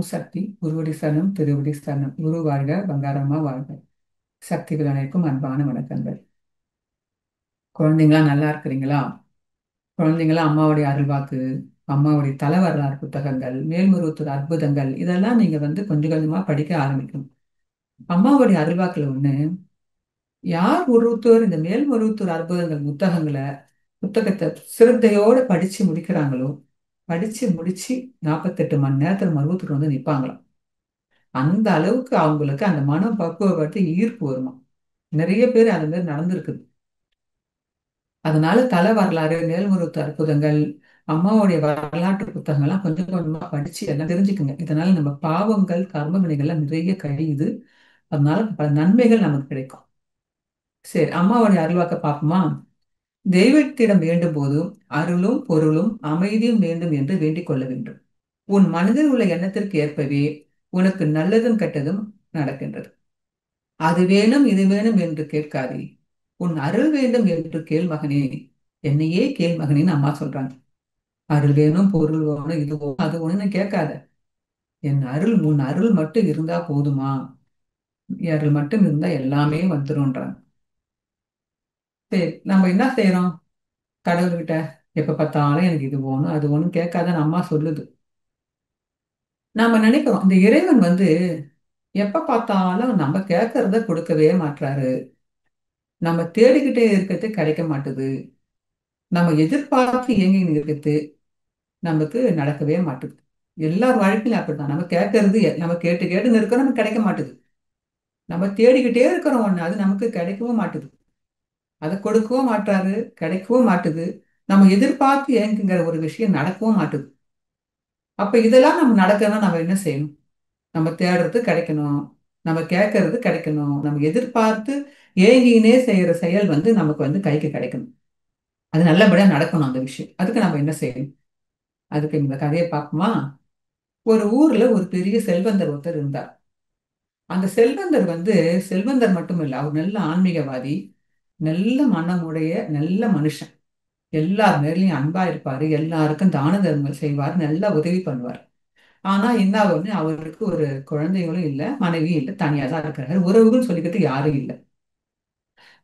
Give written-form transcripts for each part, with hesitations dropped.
ஓம் சக்தி குருவடி சரணம் திருவடி சரணம். குரு வாழ்க, பங்காரம்மா வாழ்க. சக்திகள் அனைக்கும் அன்பான வணக்கங்கள். குழந்தைங்களா நல்லா இருக்கிறீங்களா? குழந்தைங்களா அம்மாவுடைய அருள்வாக்கு, அம்மாவுடைய தல வரலாறு புத்தகங்கள், மேல்மருவத்தூர் அற்புதங்கள் இதெல்லாம் நீங்க கொஞ்சம் கொஞ்சமா படிக்க ஆரம்பிக்கணும். அம்மாவுடைய அருள்வாக்குல ஒண்ணு, யார் ஒருத்தர் இந்த மேல்மருவத்தூர் அற்புதங்கள் புத்தகத்தை சிரத்தையோட படிச்சு முடிக்கிறாங்களோ, படிச்சு முடிச்சு 48 மணி நேரத்துல மருவத்தூர் நிப்பாங்களாம். அந்த அளவுக்கு அவங்களுக்கு அந்த மனம் பக்குவப்பட்டு ஈர்ப்பு வருமா. நிறைய பேர் அது மாதிரி நடந்திருக்குது. அதனால தல வரலாறு, மேல்மருவத்து அற்புதங்கள், அம்மாவுடைய வரலாற்று புத்தகங்கள்லாம் கொஞ்சம் கொஞ்சமா படிச்சு எல்லாம் தெரிஞ்சுக்குங்க. இதனால நம்ம பாவங்கள் கர்ம வினைகள்லாம் நிறைய கழியுது. அதனால பல நன்மைகள் நமக்கு கிடைக்கும். சரி, அம்மாவுடைய அருள்வாக்க பார்ப்போமா? தெய்வத்திடம் வேண்டும் போதும் அருளும் பொருளும் அமைதியும் வேண்டும் என்று வேண்டிக் கொள்ள வேண்டும். உன் மனதில் உள்ள எண்ணத்திற்கு ஏற்பவே உனக்கு நல்லதும் கெட்டதும் நடக்கின்றது. அது வேணும் இது வேணும் என்று கேட்காதே, உன் அருள் வேண்டும் என்று கேள் மகனே. என்னையே கேள் மகனேன்னு அம்மா சொல்றாங்க. அருள் வேணும், பொருள் வேணும், இது வேணும், அது ஒண்ணுன்னு கேட்காத. உன் அருள் மட்டும் இருந்தா போதுமா? என் அருள் மட்டும் இருந்தா எல்லாமே வந்துரும்ன்றாங்க. சரி, நம்ம என்ன செய்யறோம்? கடவுள்கிட்ட எப்ப பார்த்தாலும் எனக்கு இது வேணும் அது ஒண்ணும் கேட்காதன்னு அம்மா சொல்லுது. நாம நினைக்கிறோம் இந்த இறைவன் எப்ப பார்த்தாலும் நம்ம கேட்கறத கொடுக்கவே மாட்றாரு, நம்ம தேடிக்கிட்டே இருக்கிறது கிடைக்க மாட்டுது, நம்ம எதிர்பார்த்து இயங்கி இருக்கிறது நமக்கு நடக்கவே மாட்டுது. எல்லார் வாழ்க்கையிலும் அப்படித்தான். நம்ம கேட்டு கேட்டு இருக்கிறோம், நமக்கு கிடைக்க மாட்டுது. நம்ம தேடிக்கிட்டே இருக்கிறோம் ஒண்ணு, அது நமக்கு கிடைக்கவும் மாட்டுது. அதை கொடுக்கவும் மாட்டாரு, கிடைக்கவும் மாட்டுது. நம்ம எதிர்பார்த்து ஏங்குங்கிற ஒரு விஷயம் நடக்கவும் மாட்டுது. அப்ப இதெல்லாம் நம்ம நடக்கணும்னா நம்ம என்ன செய்யணும்? நம்ம தேடுறது கிடைக்கணும், நம்ம கேட்கறது கிடைக்கணும், நம்ம எதிர்பார்த்து ஏங்கினே செய்யற செயல் நமக்கு கைக்கு கிடைக்கணும். அது நல்லபடியா நடக்கணும் அந்த விஷயம். அதுக்கு நம்ம என்ன செய்யணும்? அதுக்கு இந்த கதையை பார்ப்போமா? ஒரு ஊர்ல ஒரு பெரிய செல்வந்தர் ஒருத்தர் இருந்தார். அந்த செல்வந்தர் செல்வந்தர் மட்டும் இல்ல, அவர் நல்ல ஆன்மீகவாதி, நல்ல மனமுடைய நல்ல மனுஷன். எல்லார் மேலயும் அன்பா இருப்பாரு, எல்லாருக்கும் தான தர்மங்கள் செய்வார், நல்லா உதவி பண்ணுவார். ஆனா என்ன ஆகும்னு, அவருக்கு ஒரு குழந்தைகளும் இல்ல, மனைவியும் இல்ல, தனியா தான் இருக்கிறாரு. உறவுகள் சொல்லிக்கிறதுக்கு யாரும் இல்லை.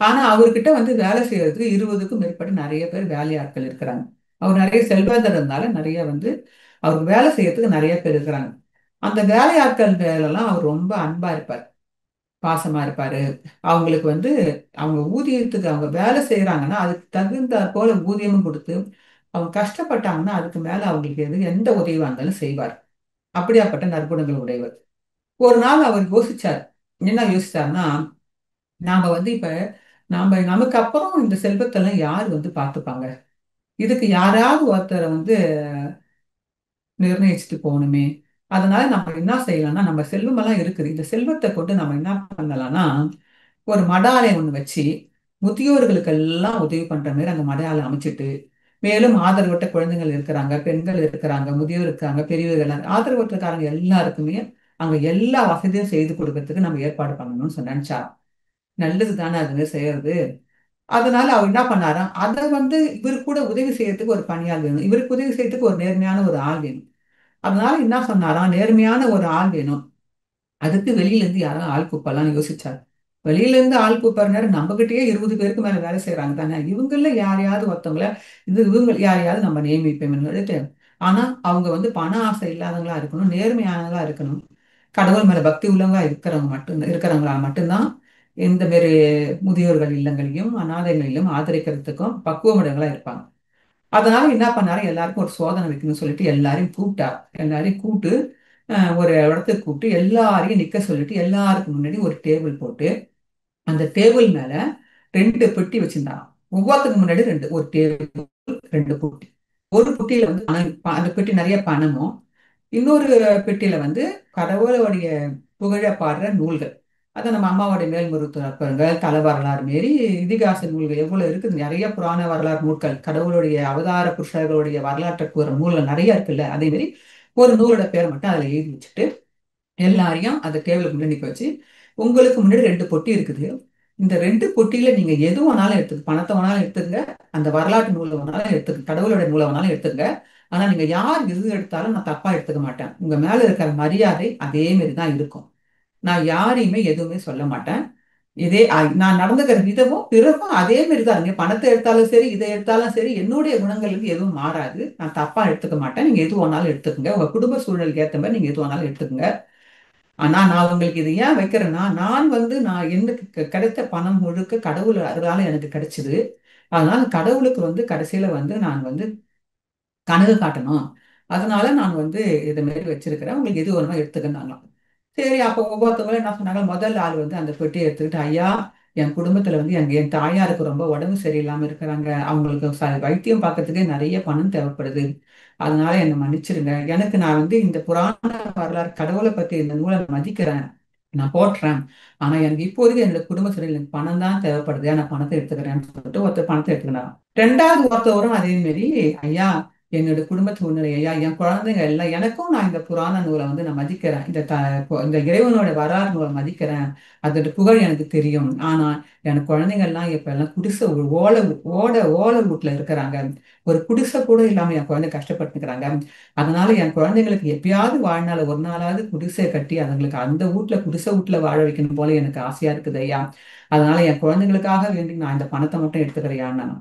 ஆனா அவர்கிட்ட வேலை செய்யறதுக்கு 20க்கும் மேற்பட்ட நிறைய பேர் வேலையாட்கள் இருக்கிறாங்க. அவர் நிறைய செல்வந்தர் இருந்தால நிறைய அவருக்கு வேலை செய்யறதுக்கு நிறைய பேர் இருக்கிறாங்க. அந்த வேலையாட்கள் மேலெல்லாம் அவர் ரொம்ப அன்பா இருப்பார், பாசமா இருப்பாரு. அவங்களுக்கு அவங்க ஊதியத்துக்கு அவங்க வேலை செய்யறாங்கன்னா அதுக்கு தகுந்த போல ஊதியமும் கொடுத்து, அவங்க கஷ்டப்பட்டாங்கன்னா அதுக்கு மேல அவங்களுக்கு எந்த உதவியா இருந்தாலும் செய்வார். அப்படியாப்பட்ட நற்குணங்கள் உடையவர். ஒரு நாள் அவர் யோசிச்சார். என்ன யோசிச்சார்னா, நாம இப்ப நமக்கு அப்புறம் இந்த செல்வத்தெல்லாம் யார் பார்த்துப்பாங்க? இதுக்கு யாராவது ஒருத்தரை நிர்ணயிச்சுட்டு போகணுமே. அதனால நம்ம என்ன செய்யலாம்னா, நம்ம செல்வம் எல்லாம் இருக்குது, இந்த செல்வத்தை கொண்டு நம்ம என்ன பண்ணலாம்னா, ஒரு மடாலயம் ஒண்ணு வச்சு முதியோர்களுக்கு எல்லாம் உதவி பண்ற மாதிரி அந்த மடாலயம் அமைச்சிட்டு, மேலும் ஆதரவற்ற குழந்தைகள் இருக்கிறாங்க, பெண்கள் இருக்கிறாங்க, முதியோர் இருக்காங்க, பெரியவர்கள் ஆதரவற்றக்காரங்க எல்லாருக்குமே அங்க எல்லா வசதியும் செய்து கொடுக்கறதுக்கு நம்ம ஏற்பாடு பண்ணணும்னு நினைச்சா. நல்லது தானே அது செய்யறது. அதனால அவர் என்ன பண்ணாராம், அதை இவருக்கு கூட உதவி செய்யறதுக்கு ஒரு பணியாள் வேணும், இவருக்கு உதவி செய்யறதுக்கு ஒரு நேர்மையான ஒரு ஆள் வேணும். அதனால என்ன சொன்னாராம், நேர்மையான ஒரு ஆள் வேணும், அதுக்கு வெளியில இருந்து யாரும் ஆள் கூப்பலாம்னு யோசிச்சார். வெளியில இருந்து ஆள் கூப்பிடுற நேரம் நம்ம கிட்டயே 20 பேருக்கு மேல வேலை செய்யறாங்க தானே, இவங்கள யாரையாவது ஒருத்தவங்கள இவங்க யாரையாவது நம்ம நியமிப்போம்னு சொல்லிட்டு. ஆனா அவங்க பண ஆசை இல்லாதவங்களா இருக்கணும், நேர்மையானவங்களா இருக்கணும், கடவுள் மேல பக்தி உள்ளவங்களா இருக்கிறவங்களால மட்டும்தான் எந்த மாரி முதியோர்கள் இல்லங்களையும் அனாதைகளையும் ஆதரிக்கிறதுக்கும் பக்குவமுடையவங்களா இருப்பாங்க. அதனால என்ன பண்ணாரு, எல்லாருக்கும் ஒரு சோதனை வைக்கணும்னு சொல்லிட்டு எல்லாரையும் கூப்பிட்டார். எல்லாரையும் கூப்பிட்டு ஒரு இடத்துக்கு கூப்பிட்டு எல்லாரையும் நிக்க சொல்லிட்டு எல்லாருக்கும் முன்னாடி ஒரு டேபிள் போட்டு, அந்த டேபிள் மேல 2 பெட்டி வச்சிருந்தாராம். ஒவ்வொருத்துக்கு முன்னாடி ஒரு டேபிள், 2 பெட்டி. ஒரு பெட்டியில அந்த பெட்டி நிறைய பணமும், இன்னொரு பெட்டியில கடவுளுடைய புகழ பாடுற நூல்கள். அதை நம்ம அம்மாவுடைய மேல்மருவத்தூர் அற்புதங்கள், தல வரலாறு மாரி இதிகாச நூல்கள் எவ்வளவு இருக்குது, நிறைய புராண வரலாறு நூல்கள், கடவுளுடைய அவதார புருஷர்களுடைய வரலாற்றை கூற நூல்கள் நிறைய இருக்குல்ல. அதே மாதிரி ஒரு நூலோட பேரை மட்டும் அதுல எழுதி வச்சுட்டு எல்லாரையும் அந்த டேபிளுக்கு முன்னாடி நிக்க வச்சு, உங்களுக்கு முன்னாடி 2 பொட்டி இருக்குது, இந்த 2 பொட்டியில நீங்க எது வேணாலும் எடுத்துக்க, பணத்தை வேணாலும் எடுத்துங்க, அந்த வரலாற்று நூலை வேணாலும் எடுத்துக்க, கடவுளுடைய நூலை வேணாலும் எடுத்துங்க, ஆனா நீங்க யார் எது எடுத்தாலும் நான் தப்பா எடுத்துக்க மாட்டேன். உங்க மேல இருக்கிற மரியாதை அதே மாதிரி தான் இருக்கும். நான் யாரையுமே எதுவுமே சொல்ல மாட்டேன். நான் நடந்துக்கிற விதமும் பிறகும் அதே மாதிரி தான். நீங்க பணத்தை எடுத்தாலும் சரி, இதை எடுத்தாலும் சரி, என்னுடைய குணங்கள் வந்து எதுவும் மாறாது. நான் தப்பா எடுத்துக்க மாட்டேன். நீங்க எது வேணாலும் எடுத்துக்கங்க. உங்க குடும்ப சூழலுக்கு ஏத்த மாதிரி நீங்க எது வேணாலும் எடுத்துக்கங்க. ஆனா நான் உங்களுக்கு இது ஏன் வைக்கிறேன்னா, நான் எனக்கு கிடைத்த பணம் முழுக்க கடவுள் அருளால எனக்கு கிடைச்சது. அதனால கடவுளுக்கு வந்து கடைசியில வந்து நான் வந்து கனவு காட்டணும். அதனால நான் வந்து இதை மாரி வச்சிருக்கிறேன். உங்களுக்கு எது வேணுமோ எடுத்துக்கன்னாங்களாம். சரி, அப்போ ஒவ்வொருத்தவங்களும் என்ன சொன்னாங்க, முதல் ஆள் வந்து அந்த பெட்டியை எடுத்துக்கிட்டு, ஐயா, என் குடும்பத்துல வந்து என் தாயாருக்கு ரொம்ப உடம்பு சரியில்லாம இருக்கிறாங்க. அவங்களுக்கு வைத்தியம் பார்க்கறதுக்கே நிறைய பணம் தேவைப்படுது. அதனால என்னை மன்னிச்சிடுங்க. நான் வந்து இந்த புராண வரலாறு கடவுளை பத்தி இந்த நூலை மதிக்கிறேன். நான் போட்டுறேன். ஆனா எனக்கு இப்போதைக்கு என்னோட குடும்ப சூழ்நிலை எனக்கு பணம் தான் தேவைப்படுது. நான் பணத்தை எடுத்துக்கிறேன்னு சொல்லிட்டு ஒருத்தர் பணத்தை எடுத்துக்கிறாங்க. ரெண்டாவது ஒருத்தவரும் அதே மாதிரி, ஐயா, என்னோட குடும்ப சூழ்நிலை, ஐயா, என் குழந்தைங்க எல்லாம் எனக்கும் நான் இந்த புராண நூலை வந்து நான் மதிக்கிறேன். இந்த இறைவனோட வரலாறு நூலை மதிக்கிறேன். அதோட புகழ் எனக்கு தெரியும். ஆனா எனக்கு குழந்தைங்க எல்லாம் இப்ப எல்லாம் குடிசை ஓலை வீட்டுல இருக்கிறாங்க. ஒரு குடிசை கூட இல்லாம என் குழந்தை கஷ்டப்பட்டுக்கிறாங்க. அதனால என் குழந்தைங்களுக்கு எப்பயாவது வாழ்நாள் ஒரு நாளாவது குடிசை கட்டி அதுங்களுக்கு அந்த குடிசை வீட்டுல வாழ வைக்கணும் போல எனக்கு ஆசையா இருக்குது ஐயா. அதனால என் குழந்தைங்களுக்காக வேண்டி நான் இந்த பணத்தை மட்டும் எடுத்துக்கிறேன்.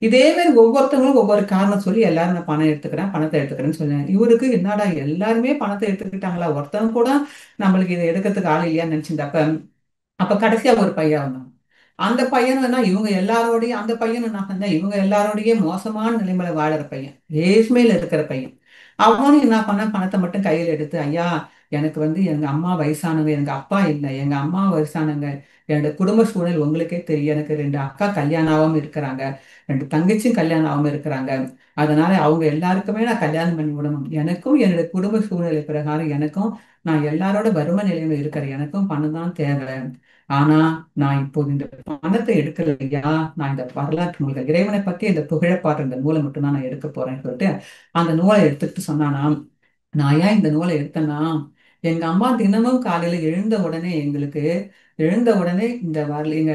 இதே மாதிரி ஒவ்வொருத்தவங்களும் ஒவ்வொரு காரணம் சொல்லி எல்லாரும் நான் பணம் எடுத்துக்கிறேன், பணத்தை எடுத்துக்கிறேன்னு சொன்னேன். இவருக்கு என்னடா எல்லாருமே பணத்தை எடுத்துக்கிட்டாங்களா, ஒருத்தவங்க கூட நம்மளுக்கு இதை எடுக்கிறதுக்கு ஆள் இல்லையான்னு நினைச்சிருந்தப்ப, அப்ப கடைசியா ஒரு பையன் வந்தான். அந்த பையனும் தான் இவங்க எல்லாரோடையும் அந்த பையனும் என்ன பண்ணா, இவங்க எல்லாரோடையே மோசமான நிலைமையில வாழற பையன், ஏழ்மையில இருக்கிற பையன். அவனும் என்ன பண்ணா, பணத்தை மட்டும் கையில எடுத்து, ஐயா, எனக்கு வந்து எங்க அம்மா வயசானவங்க, எங்க அப்பா இல்லை, எங்க அம்மா வயசானவங்க, என்னோட குடும்ப சூழல் உங்களுக்கே தெரியும். எனக்கு ரெண்டு அக்கா கல்யாணம் ஆகாம இருக்கிறாங்க, ரெண்டு தங்கச்சியும் கல்யாணம் ஆகாம இருக்கிறாங்க. அதனால அவங்க எல்லாருக்குமே நான் கல்யாணம் பண்ணி விடணும். எனக்கும் என்னோட குடும்ப சூழ்நிலை பிரகாரம் நான் எல்லாரோட வறுமை நிலையில இருக்கிறேன். எனக்கும் பணம் தான் தேவை. ஆனா நான் இப்போது இந்த பணத்தை எடுக்கலையா, நான் இந்த வரலாற்று நூல்கள் இறைவனை பத்தி இந்த புகழப்பாட்டு இந்த நூலை மட்டும்தான் நான் எடுக்க போறேன்னு சொல்லிட்டு அந்த நூலை எடுத்துட்டு சொன்னானா. நான் ஏன் இந்த நூலை எடுத்தேன்னா, எங்க அம்மா தினமும் காலையில எழுந்த உடனே எங்க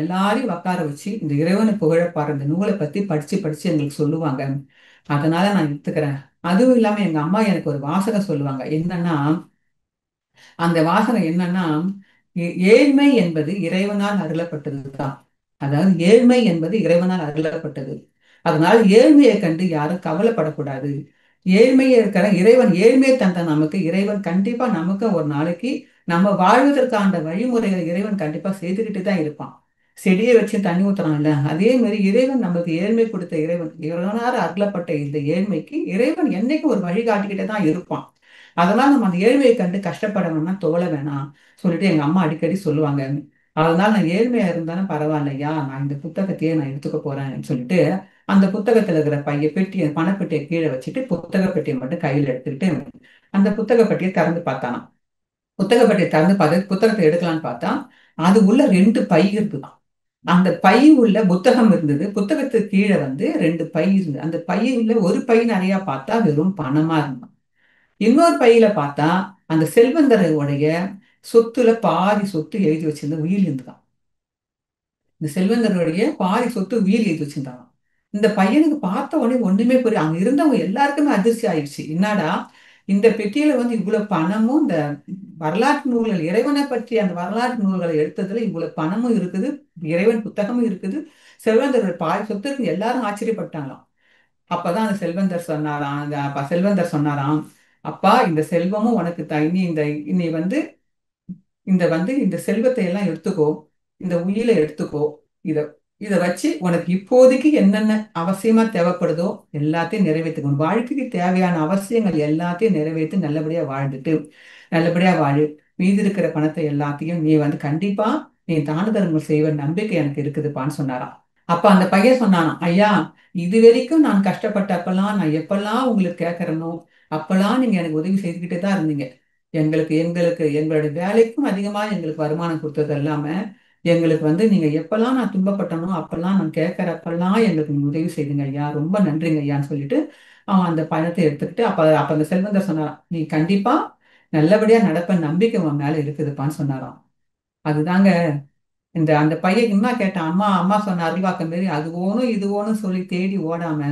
எல்லாரையும் உட்கார வச்சு இந்த இறைவனை புகழப்பாடுற இந்த நூலை பத்தி படிச்சு படிச்சு எங்களுக்கு சொல்லுவாங்க. அதனால நான் எடுத்துக்கிறேன். அதுவும் இல்லாம எங்க அம்மா எனக்கு ஒரு வாசகம் சொல்லுவாங்க. என்னன்னா, அந்த வாசகம் என்னன்னா, ஏழ்மை என்பது இறைவனால் அருளப்பட்டதுதான். அதாவது ஏழ்மை என்பது இறைவனால் அருளப்பட்டது. அதனால் ஏழ்மையை கண்டு யாரும் கவலைப்படக்கூடாது. ஏழ்மையை இருக்கிற இறைவன் ஏழ்மையை தந்த நமக்கு இறைவன் கண்டிப்பா நமக்கு ஒரு நாளைக்கு நம்ம வாழ்வதற்கான வழிமுறைகளை இறைவன் கண்டிப்பா செய்துக்கிட்டு தான் இருப்பான். செடியை வச்சு தண்ணி ஊத்துறான்ல, அதே மாதிரி இறைவன் நமக்கு ஏழ்மை கொடுத்த இறைவனார் அருளப்பட்ட இந்த ஏழ்மைக்கு இறைவன் என்னைக்கு ஒரு வழிகாட்டிக்கிட்டே தான் இருப்பான். அதனால நம்ம அந்த ஏழ்மையை கண்டு கஷ்டப்பட வேணாம், துவள வேணாம் சொல்லிட்டு எங்க அம்மா அடிக்கடி சொல்லுவாங்க. அதனால நான் ஏழ்மையா இருந்தாலும் பரவாயில்லையா, நான் இந்த புத்தகத்தையே நான் எடுத்துக்க போறேன்னு சொல்லிட்டு அந்த புத்தகத்துல இருக்கிற பணப்பெட்டியை கீழே வச்சுட்டு புத்தக பெட்டியை மட்டும் கையில எடுத்துக்கிட்டு அந்த புத்தக பெட்டியை திறந்து பார்த்தானாம். புத்தக பெட்டியை திறந்து பார்த்து புத்தகத்தை எடுக்கலான்னு பார்த்தா அது உள்ள ரெண்டு பை இருக்குதான். அந்த பை உள்ள புத்தகம் இருந்தது. புத்தகத்துக்கு கீழே வந்து ரெண்டு பை இருந்தது. அந்த பை உள்ள ஒரு பை நிறைய பார்த்தா வெறும் பணமா இருந்தான். இன்னொரு பையில பார்த்தா அந்த செல்வந்தருடைய சொத்துல பாதி சொத்து எழுதி வச்சிருந்த உயில் இருந்துதான். இந்த செல்வந்தருடைய பாதி சொத்து உயில் எழுதி வச்சிருந்தாங்க. இந்த பையனுக்கு பார்த்த உடனே ஒண்ணுமே புரியல. அங்க இருந்தவங்க எல்லாருக்குமே அதிர்ச்சி ஆயிடுச்சு. என்னடா, இந்த பெட்டியில வந்து இவ்வளவு பணமும், இந்த வரலாற்று நூல்கள் இறைவனை பற்றி அந்த வரலாற்று நூல்களை எடுத்ததுல இவ்வளவு பணமும் இருக்குது, இறைவன் புத்தகமும் இருக்குது, செல்வந்தர்கள் பாதி சொத்து இருக்கு. எல்லாரும் ஆச்சரியப்பட்டாங்களாம். அப்பதான் அந்த செல்வந்தர் சொன்னாராம், அப்பா, இந்த செல்வமும் உனக்கு இனி இனி வந்து இந்த செல்வத்தை எல்லாம் எடுத்துக்கோ, இந்த உயிரை எடுத்துக்கோ. இத இத வச்சு உனக்கு இப்போதைக்கு என்னென்ன அவசியமா தேவைப்படுதோ எல்லாத்தையும் நிறைவேற்றுக்கோ. உன் வாழ்க்கைக்கு தேவையான அவசியங்கள் எல்லாத்தையும் நிறைவேற்றி நல்லபடியா வாழ்ந்துட்டு நல்லபடியா வாழு. மீதி இருக்கிற பணத்தை எல்லாத்தையும் நீ வந்து கண்டிப்பா நீ தான தர்மம் செய்வ நம்பிக்கை எனக்கு இருக்குதுப்பான்னு சொன்னாராம். அப்ப அந்த பையன் சொன்னானாம், ஐயா, இது வரைக்கும் நான் கஷ்டப்பட்டப்பெல்லாம் நான் எப்பெல்லாம் உங்களுக்கு கேட்கறனோ அப்பெல்லாம் நீங்க எனக்கு உதவி செய்துக்கிட்டே தான் இருந்தீங்க. எங்களுக்கு எங்களுக்கு எங்களுடைய வேலைக்கும் அதிகமா எங்களுக்கு வருமானம் கொடுத்தது இல்லாம எங்களுக்கு வந்து நீங்க எப்பெல்லாம் நான் துன்பப்பட்டனோ அப்பெல்லாம் நான் கேட்கறப்பெல்லாம் எங்களுக்கு நீங்க உதவி செய்துங்க ஐயா, ரொம்ப நன்றிங்க ஐயான்னு சொல்லிட்டு அவன் அந்த பணத்தை எடுத்துக்கிட்டு அப்ப அப்ப அந்த செல்வந்தர் சொன்னாராம், நீ கண்டிப்பா நல்லபடியா நடப்ப நம்பிக்கை உன் மேல இருக்குதுப்பான்னு சொன்னாராம். அதுதாங்க. அந்த பையன் என்ன கேட்டான், அம்மா அம்மா சொன்ன அறிவாக்கம் மாரி அது ஓணும் இது ஓணும் சொல்லி தேடி ஓடாம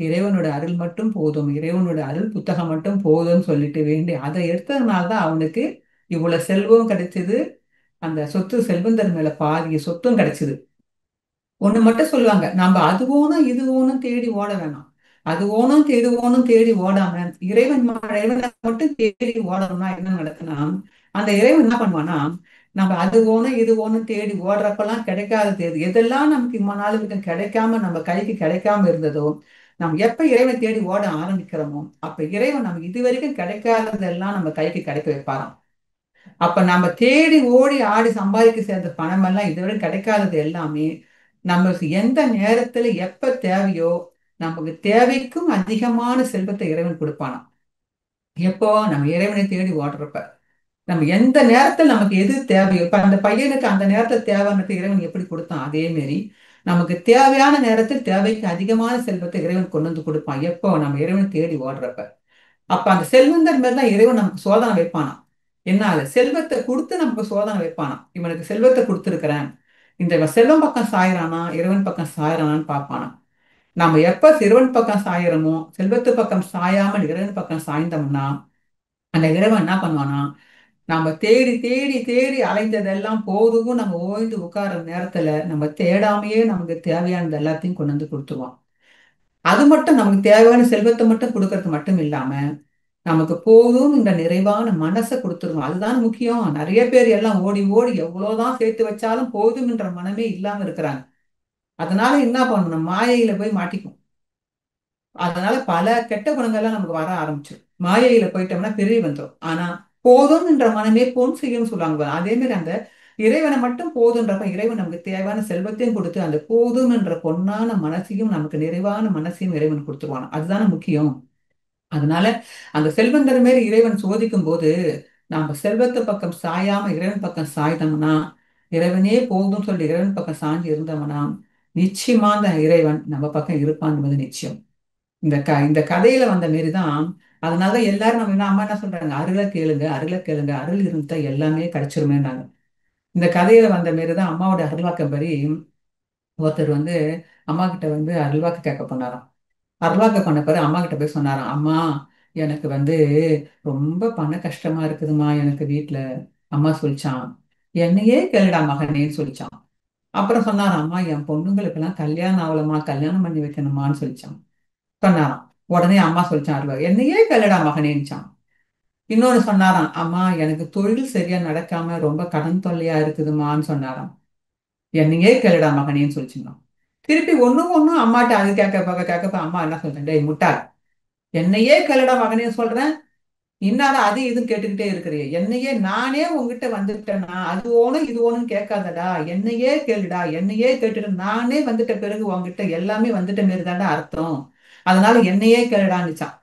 இறைவனோட அருள் மட்டும் போதும், இறைவனோட அருள் புத்தகம் மட்டும் போதும்னு சொல்லிட்டு வேண்டி அதை எடுத்ததுனால தான் அவனுக்கு இவ்வளவு செல்வம் கிடைச்சது. அந்த சொத்து செல்வந்தர் மேல பாதி சொத்தும் கிடைச்சது. ஒண்ணு மட்டும் சொல்லுவாங்க, நம்ம அது ஓணும் இது ஓணும் தேடி ஓட வேணாம். அது ஓணும் இது ஓணும் தேடி ஓடாம இறைவனை மட்டும் தேடி ஓடணும்னா என்ன நடக்குன்னா, அந்த இறைவன் என்ன பண்ணுவான்னா, நம்ம அது ஓணும் இது ஓணும் தேடி ஓடுறப்பெல்லாம் கிடைக்காதது எதெல்லாம் நமக்கு இம்ம நாளுக்கு கிடைக்காம நம்ம கைக்கு கிடைக்காம இருந்ததோ, நம்ம எப்ப இறைவனை தேடி ஓட ஆரம்பிக்கிறோமோ அப்ப இறைவன் நமக்கு இது வரைக்கும் கிடைக்காததெல்லாம் நம்ம கைக்கு கிடைக்க வைப்பாராம். அப்ப நம்ம தேடி ஓடி ஆடி சம்பாதிக்க சேர்ந்த பணம் எல்லாம் இதுவரை கிடைக்காதது எல்லாமே நமக்கு எந்த நேரத்துல எப்ப தேவையோ, நமக்கு தேவைக்கும் அதிகமான செல்வத்தை இறைவன் கொடுப்பானாம். எப்போ நம்ம இறைவனை தேடி ஓடுறப்ப நம்ம எந்த நேரத்தில் நமக்கு எது தேவையோ, இப்ப அந்த பையனுக்கு அந்த நேரத்தில் தேவைன்னு இறைவன் எப்படி கொடுத்தான் அதே மாரி நமக்கு தேவையான நேரத்தில் தேவைக்கு அதிகமான செல்வத்தை இறைவன் கொண்டு வந்து கொடுப்பான். எப்போ நம்ம இறைவனை தேடி ஓடுறப்ப அப்ப அந்த செல்வந்தர் மேல தான் இறைவன் நமக்கு சோதனை வைப்பானாம். என்ன அது செல்வத்தை கொடுத்து நமக்கு சோதனை வைப்பானாம். இவனுக்கு செல்வத்தை கொடுத்துருக்கிறேன், இந்த இவன் செல்வம் பக்கம் சாயிறானா இறைவன் பக்கம் சாயிறானான்னு பார்ப்பானாம். நம்ம எப்ப இறைவன் பக்கம் சாயிறோமோ, செல்வத்து பக்கம் சாயாமல் இறைவன் பக்கம் சாய்ந்தோம்னா அந்த இறைவன் என்ன பண்ணுவானா, நம்ம தேடி தேடி தேடி அலைந்ததெல்லாம் போதும் நம்ம ஓய்ந்து உட்கார்ற நேரத்துல நம்ம தேடாமையே நமக்கு தேவையானது எல்லாத்தையும் கொண்டு வந்து கொடுத்துருவான். அது மட்டும் நமக்கு தேவையான செல்வத்தை மட்டும் கொடுக்கறது மட்டும் இல்லாம நமக்கு போதும் இந்த நிறைவான மனசை கொடுத்துருவோம். அதுதான் முக்கியம். நிறைய பேர் எல்லாம் ஓடி ஓடி எவ்வளவுதான் சேர்த்து வச்சாலும் போதும்ன்ற மனமே இல்லாம இருக்கிறாங்க. அதனால என்ன பண்ணணும், மாயையில போய் மாட்டிக்கும். அதனால பல கெட்ட குணங்கள்லாம் நமக்கு வர ஆரம்பிச்சிடும். மாயையில போயிட்டோம்னா பிறவி வந்துடும். ஆனா போதும்ன்ற மனமே பொன் செய்யும்னு சொல்லுவாங்க பாரு. அதே மாதிரி அந்த இறைவனை மட்டும் போதுன்றப்ப இறைவன் நமக்கு தேவையான செல்வத்தையும் கொடுத்து அந்த போதும் என்ற பொன்னான மனசையும் நமக்கு நிறைவான மனசையும் இறைவன் கொடுத்துருவான். அதுதானே முக்கியம். அதனால அந்த செல்வந்தர் மேல் இறைவன் சோதிக்கும் போது நாம செல்வத்து பக்கம் சாயாம இறைவன் பக்கம் சாய்ந்தோம்னா, இறைவனே போதும் சொல்லி இறைவன் பக்கம் சாஞ்சி இருந்தோம்னா நிச்சயமா அந்த இறைவன் நம்ம பக்கம் இருப்பான் என்பது நிச்சயம். இந்த கதையில வந்த மாரிதான். அதனாலதான் எல்லாரும் நம்ம என்ன அம்மா என்ன சொல்றாங்க, அருளை கேளுங்க அருளை கேளுங்க அருள் இருந்தா எல்லாமே கிடைச்சிருமேன்னாங்க. இந்த கதையில வந்த மாரிதான் அம்மாவோட அருள்வாக்கம் படி ஒருத்தர் வந்து அம்மா கிட்ட வந்து அருள்வாக்கு கேட்க போனாராம். அருள்வாக்கு பண்ண பிறகு அம்மா கிட்ட போய் சொன்னாராம், அம்மா எனக்கு வந்து ரொம்ப பண கஷ்டமா இருக்குதுமா எனக்கு வீட்டுல. அம்மா சொல்லிச்சான், என்னையே கேளுடா மகனேன்னு சொல்லிச்சான். அப்புறம் சொன்னாராம், அம்மா என் பொண்ணுங்களுக்கெல்லாம் கல்யாணம் ஆகலமா கல்யாணம் பண்ணி வைக்கணுமான்னு சொல்லிச்சான். சொன்னாராம். உடனே அம்மா சொல்லிச்சான் அருள்வாக்கு, என்னையே கேளுடா மகனேன்னுச்சான். இன்னொன்னு சொன்னாராம், அம்மா எனக்கு தொழில் சரியா நடக்காம ரொம்ப கடன் தொல்லையா இருக்குதுமான்னு சொன்னாராம். என்னையே கேளுடா மகனேன்னு சொல்லிச்சுங்க. திருப்பி ஒண்ணும் ஒண்ணும் அம்மாட்ட அது கேட்க அம்மா என்ன சொல்றேன், டேய் முட்டாள், என்னையே கேளுடா மகனே சொல்றேன், இன்னால அது இதுவும் கேட்டுக்கிட்டே இருக்கிறியே, என்னையே நானே உங்ககிட்ட வந்துட்டேன்னா அது ஓணும் இது ஓணும்னு கேட்காதடா, என்னையே கேளுடா, என்னையே கேட்டுட்டு நானே வந்துட்ட பிறகு உங்ககிட்ட எல்லாமே வந்துட்ட மாரி தாண்டா அர்த்தம். அதனால என்னையே கேளுடான்னுச்சான்.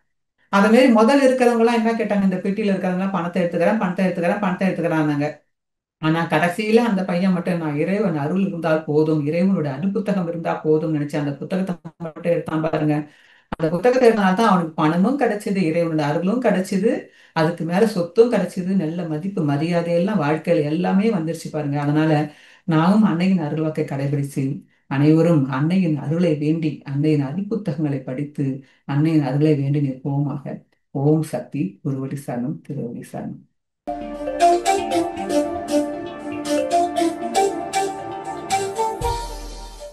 அது மாரி முதல்ல இருக்கிறவங்க எல்லாம் என்ன கேட்டாங்க, இந்த பெட்டியில இருக்கிறவங்க எல்லாம் பணத்தை எடுத்துக்கிறேன் பணத்தை எடுத்துக்கிறேன் பணத்தை எடுத்துக்கிறாங்க. ஆனா கடைசியில அந்த பையன் மட்டும் நான் இறைவன் அருள் இருந்தால் போதும், இறைவனோட அருள் புத்தகம் இருந்தா போதும் நினைச்சு அந்த புத்தகத்தை மட்டும் எடுத்தான் பாருங்க. அந்த புத்தகத்தை எடுத்தனால்தான் அவனுக்கு பணமும் கிடைச்சது, இறைவனோட அருளும் கிடைச்சது, அதுக்கு மேல சொத்தும் கிடைச்சது, நல்ல மதிப்பு மரியாதை எல்லாம் வாழ்க்கையில எல்லாமே வந்துருச்சு பாருங்க. அதனால நாமும் அன்னையின் அருள்வாக்கை கடைபிடிச்சு அனைவரும் அன்னையின் அருளை வேண்டி அன்னையின் அருள் புத்தகங்களை படித்து அன்னையின் அருளை வேண்டி நிற்போமாக. ஓம் சக்தி. குருவடி சரணம். திருவடி சரணம்.